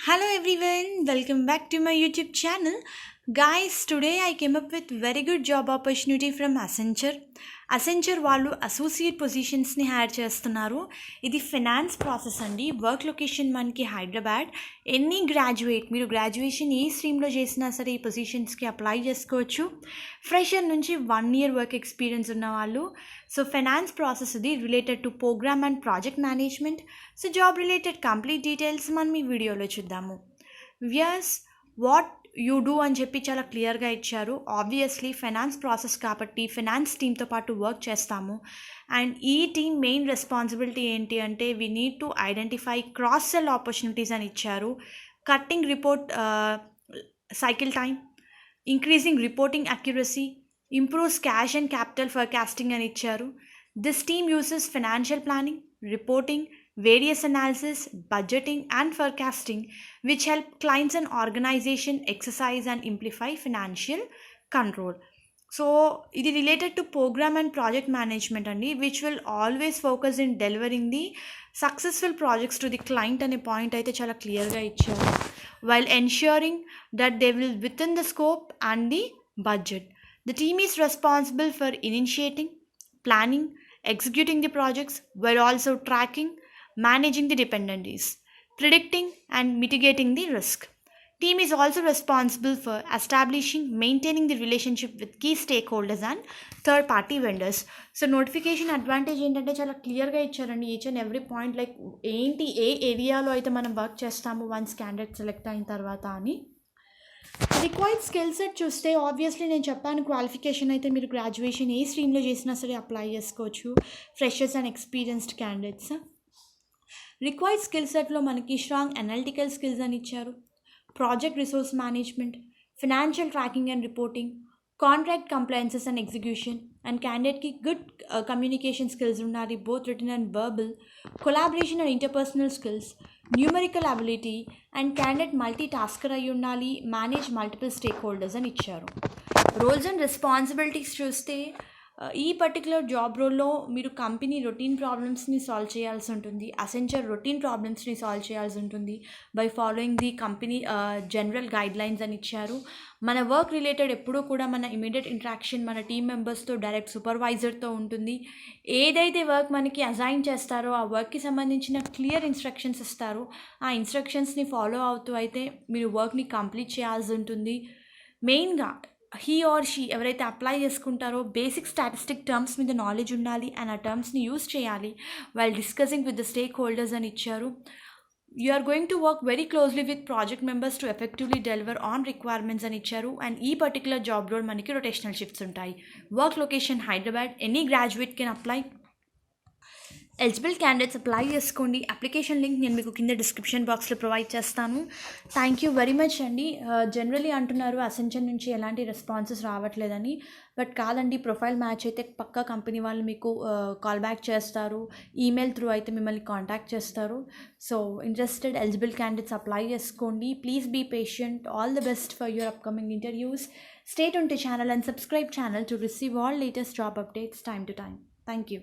Hello everyone, welcome back to my YouTube channel. Guys, today I came up with very good job opportunity from Accenture. Accenture వాళ్ళు associate పొజిషన్స్ని hire చేస్తున్నారు. ఇది finance process అండి. Work location మనకి Hyderabad. Any graduate, మీరు graduation ఏ స్ట్రీమ్లో చేసినా సరే ఈ పొజిషన్స్కి apply చేసుకోవచ్చు. ఫ్రెషర్ నుంచి 1 year వర్క్ ఎక్స్పీరియన్స్ ఉన్న వాళ్ళు. సో ఫైనాన్స్ ప్రాసెస్ ఇది related to programme and project management. So job related complete details మనం ఈ వీడియోలో చూద్దాము. వ్యూయర్స్, వాట్ యూ డూ అని చెప్పి చాలా క్లియర్గా ఇచ్చారు. ఆబ్వియస్లీ ఫైనాన్స్ ప్రాసెస్ కాబట్టి ఫైనాన్స్ టీమ్తో పాటు వర్క్ చేస్తాము. అండ్ ఈ టీమ్ మెయిన్ రెస్పాన్సిబిలిటీ ఏంటి అంటే we need to identify cross sell opportunities అని ఇచ్చారు. Cutting report cycle time, increasing reporting accuracy, improves cash and capital forecasting అని ఇచ్చారు. This team uses financial planning, reporting, various analysis, budgeting and forecasting which help clients and organization exercise and amplify financial control. So it is related to program and project management andi, which will always focus in delivering the successful projects to the client అనే point అయితే చాలా క్లియర్గా ఇచ్చారు. while ensuring that they will within the scope and the budget. The team is responsible for initiating, planning, executing the projects while also tracking, managing the dependencies, predicting and mitigating the risk. Team is also responsible for establishing, maintaining the relationship with key stakeholders and third party vendors. So notification advantage ఏంటంటే చాలా క్లియర్గా ఇచ్చారండి. Each and every point, like ఏంటి ఏ ఏరియాలో అయితే మనం work చేస్తాము once candidate select అయిన తర్వాత అని. రిక్వైర్డ్ స్కిల్ సెట్ చూస్తే ఆబ్వియస్లీ నేను చెప్పాను, క్వాలిఫికేషన్ అయితే మీరు గ్రాడ్యుయేషన్ ఏ స్ట్రీమ్లో చేసినా సరే అప్లై చేసుకోవచ్చు. Freshers and experienced candidates. Required skill సెట్లో మనకి స్ట్రాంగ్ అనలిటికల్ స్కిల్స్ అని ఇచ్చారు, project resource management, financial tracking and reporting, contract compliances and execution. And క్యాండిడేట్కి గుడ్ కమ్యూనికేషన్ స్కిల్స్ ఉండాలి, both written and verbal, collaboration and interpersonal skills, numerical ability, and candidate multitasker అయి ఉండాలి, manage multiple stake holders అని ఇచ్చారు. Roles and responsibilities చూస్తే ఈ particular job రోల్లో మీరు కంపెనీ రొటీన్ ప్రాబ్లమ్స్ని సాల్వ్ చేయాల్సి ఉంటుంది. అసెంచర్ రొటీన్ ప్రాబ్లమ్స్ని సాల్వ్ చేయాల్సి ఉంటుంది by following the company general guidelines అని ఇచ్చారు. మన వర్క్ రిలేటెడ్ ఎప్పుడూ కూడా మన ఇమీడియట్ ఇంట్రాక్షన్ మన టీమ్ మెంబర్స్తో, డైరెక్ట్ సూపర్వైజర్తో ఉంటుంది. ఏదైతే వర్క్ మనకి అసైన్ చేస్తారో ఆ వర్క్కి సంబంధించిన క్లియర్ ఇన్స్ట్రక్షన్స్ ఇస్తారు. ఆ ఇన్స్ట్రక్షన్స్ని ఫాలో అవుతూ అయితే మీరు వర్క్ని కంప్లీట్ చేయాల్సి ఉంటుంది. మెయిన్గా హీ ఆర్ షీ ఎవరైతే అప్లై చేసుకుంటారో బేసిక్ స్టాటిస్టిక్ టర్మ్స్ మీద నాలెడ్జ్ ఉండాలి అండ్ ఆ టర్మ్స్ని యూజ్ చేయాలి while discussing with the stakeholders అని ఇచ్చారు. You are going to work very closely with project members to effectively deliver on requirements అని ఇచ్చారు. అండ్ ఈ పర్టికులర్ జాబ్ రోల్ మనకి రొటేషనల్ షిఫ్ట్స్ ఉంటాయి. Work location Hyderabad. Any graduate can apply. Eligible candidates apply చేసుకోండి. Application link నేను మీకు కింద description బాక్స్లో ప్రొవైడ్ చేస్తాను. థ్యాంక్ యూ వెరీ మచ్ అండి. జనరలీ అంటున్నారు అసెంచర్ నుంచి ఎలాంటి రెస్పాన్సెస్ రావట్లేదని, బట్ కాదండి, ప్రొఫైల్ మ్యాచ్ అయితే పక్కా కంపెనీ వాళ్ళు మీకు కాల్ బ్యాక్ చేస్తారు, ఈమెయిల్ త్రూ అయితే మిమ్మల్ని కాంటాక్ట్ చేస్తారు. So interested eligible candidates apply చేసుకోండి. Please be patient. All the best for your upcoming interviews. Stay tuned to channel and subscribe channel to receive all latest job updates time to time. Thank you.